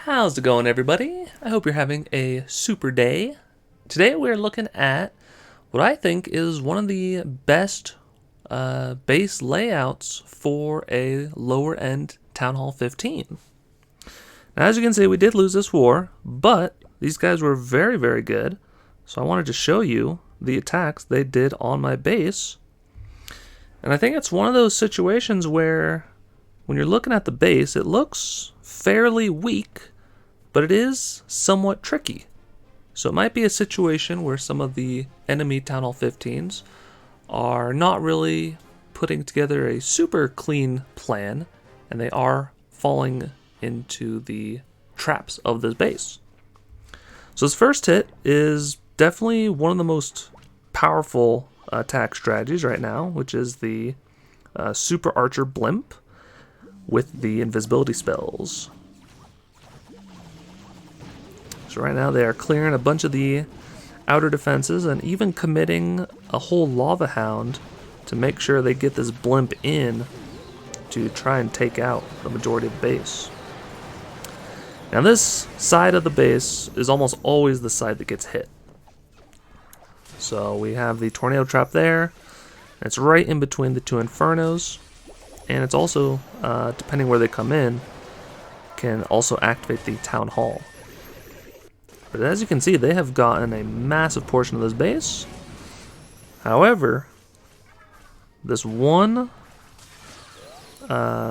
How's it going, everybody? I hope you're having a super day. Today we're looking at what I think is one of the best base layouts for a lower end Town Hall 15. Now, as you can see, we did lose this war, but these guys were very, very good. So I wanted to show you the attacks they did on my base. And I think it's one of those situations where when you're looking at the base, it looks fairly weak, but it is somewhat tricky. So it might be a situation where some of the enemy Town Hall 15s are not really putting together a super clean plan, and they are falling into the traps of this base. So this first hit is definitely one of the most powerful attack strategies right now, which is the Super Archer Blimp with the invisibility spells. So right now they are clearing a bunch of the outer defenses and even committing a whole Lava Hound to make sure they get this blimp in to try and take out the majority of the base. Now this side of the base is almost always the side that gets hit. So we have the tornado trap there. It's right in between the two infernos, and it's also, depending where they come in, can also activate the town hall. But as you can see, they have gotten a massive portion of this base. However, this one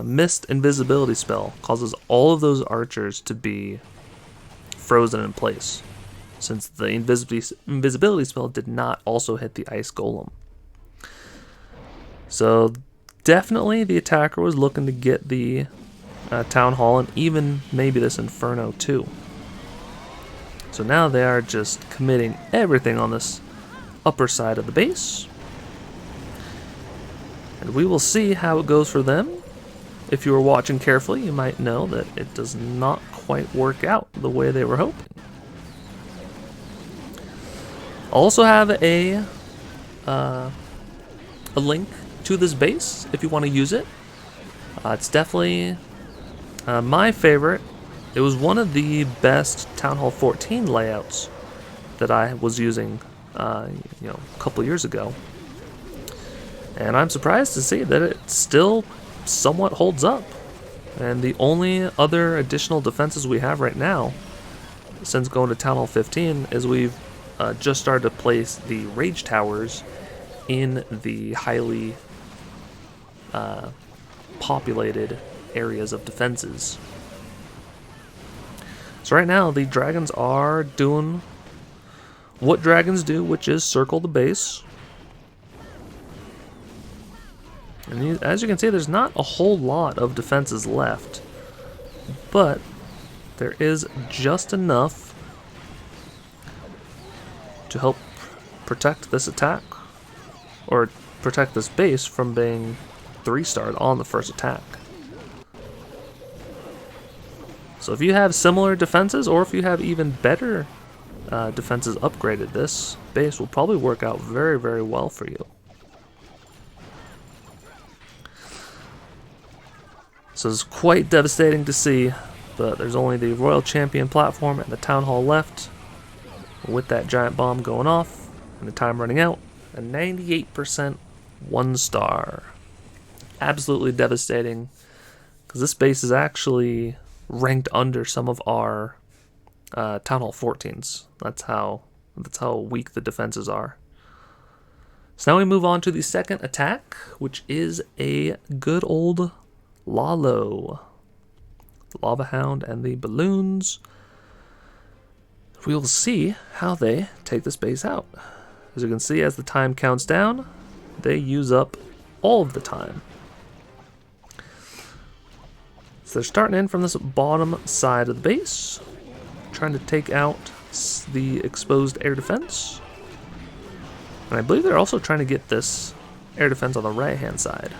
missed invisibility spell causes all of those archers to be frozen in place, since the invisibility spell did not also hit the ice golem. So definitely the attacker was looking to get the town hall and even maybe this inferno too. So now they are just committing everything on this upper side of the base. And we will see how it goes for them. If you were watching carefully, you might know that it does not quite work out the way they were hoping. Also have a link to this base if you want to use it. It's definitely my favorite. It was one of the best Town Hall 14 layouts that I was using a couple years ago. And I'm surprised to see that it still somewhat holds up. And the only other additional defenses we have right now, since going to Town Hall 15, is we've just started to place the Rage Towers in the highly populated areas of defenses. So right now, the dragons are doing what dragons do, which is circle the base. And as you can see, there's not a whole lot of defenses left, but there is just enough to help protect this attack, or protect this base from being 3-starred on the first attack. So if you have similar defenses, or if you have even better defenses upgraded, this base will probably work out very, very well for you. So it's quite devastating to see, but there's only the Royal Champion platform and the Town Hall left, with that giant bomb going off and the time running out. A 98% 1-star. Absolutely devastating, because this base is actually ranked under some of our Town Hall 14s. That's how weak the defenses are. So now we move on to the second attack, which is a good old Lalo. The Lava Hound and the balloons. We will see how they take this base out. As you can see, as the time counts down, they use up all of the time. So they're starting in from this bottom side of the base, trying to take out the exposed air defense. And I believe they're also trying to get this air defense on the right-hand side.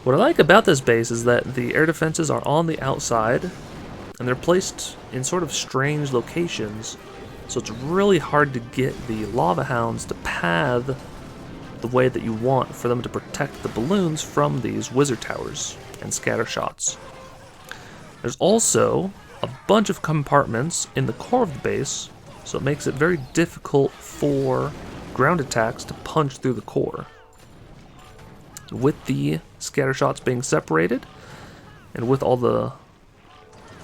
What I like about this base is that the air defenses are on the outside, and they're placed in sort of strange locations, so it's really hard to get the Lava Hounds to path the way that you want for them to protect the balloons from these wizard towers and scatter shots. There's also a bunch of compartments in the core of the base, so it makes it very difficult for ground attacks to punch through the core. With the scatter shots being separated, and with all the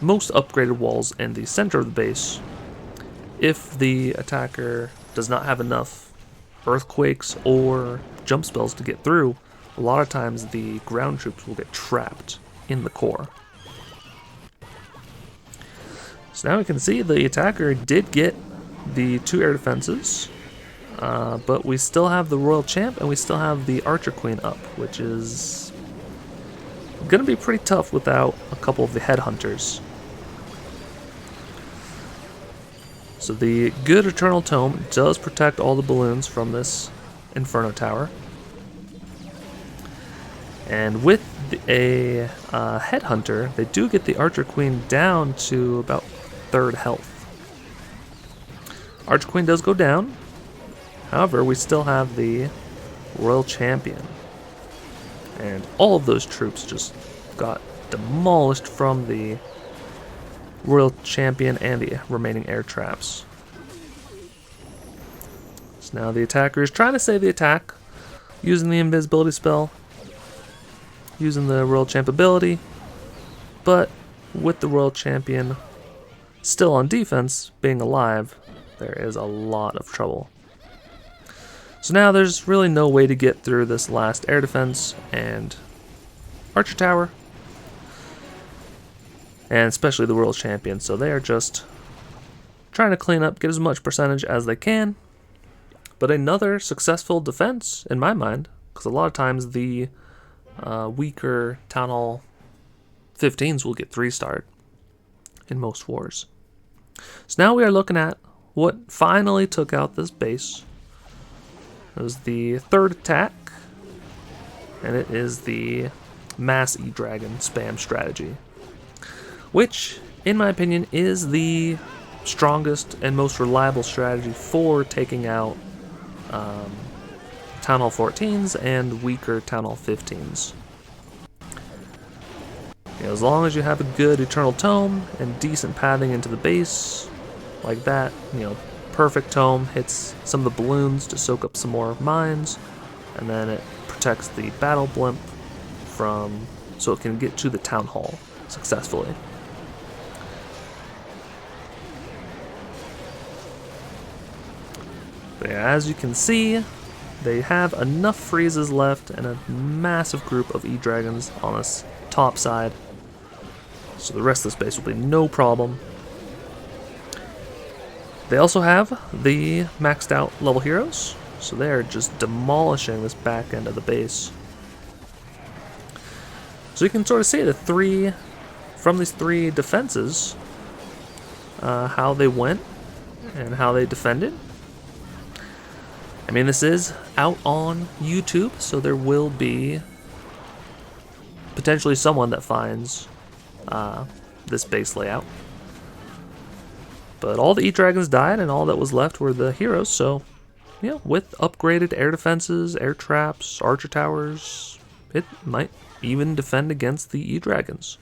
most upgraded walls in the center of the base, if the attacker does not have enough earthquakes or jump spells to get through, a lot of times the ground troops will get trapped in the core. So now we can see the attacker did get the 2 air defenses, but we still have the Royal Champ and we still have the Archer Queen up, which is going to be pretty tough without a couple of the Headhunters. So the good Eternal Tome does protect all the balloons from this Inferno Tower. And with a Headhunter, they do get the Archer Queen down to about 3rd health. Archer Queen does go down. However, we still have the Royal Champion. And all of those troops just got demolished from the Royal Champion and the remaining air traps. So now the attacker is trying to save the attack using the invisibility spell, using the Royal Champ ability, but with the Royal Champion still on defense, being alive, there is a lot of trouble. So now there's really no way to get through this last air defense and Archer Tower, and especially the World Champion, so they are just trying to clean up, get as much percentage as they can. But another successful defense, in my mind, because a lot of times the weaker Town Hall 15s will get 3-starred in most wars. So now we are looking at what finally took out this base. It was the 3rd attack, and it is the Mass E-Dragon spam strategy, which, in my opinion, is the strongest and most reliable strategy for taking out Town Hall 14s and weaker Town Hall 15s. As long as you have a good Eternal Tome and decent pathing into the base, like that, perfect tome hits some of the balloons to soak up some more mines, and then it protects the battle blimp so it can get to the Town Hall successfully. But yeah, as you can see, they have enough freezes left and a massive group of E-Dragons on this top side, so the rest of this base will be no problem. They also have the maxed out level heroes, so they are just demolishing this back end of the base. So you can sort of see from these 3 defenses, how they went and how they defended. I mean, this is out on YouTube, so there will be potentially someone that finds this base layout. But all the E-Dragons died, and all that was left were the heroes, so, with upgraded air defenses, air traps, archer towers, it might even defend against the E-Dragons.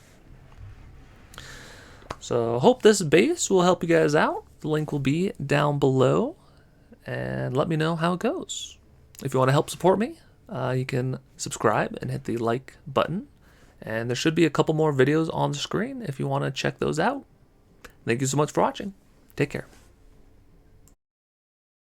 So, hope this base will help you guys out. The link will be down below, and let me know how it goes. If you want to help support me, you can subscribe and hit the like button, and there should be a couple more videos on the screen if you want to check those out. Thank you so much for watching. Take care.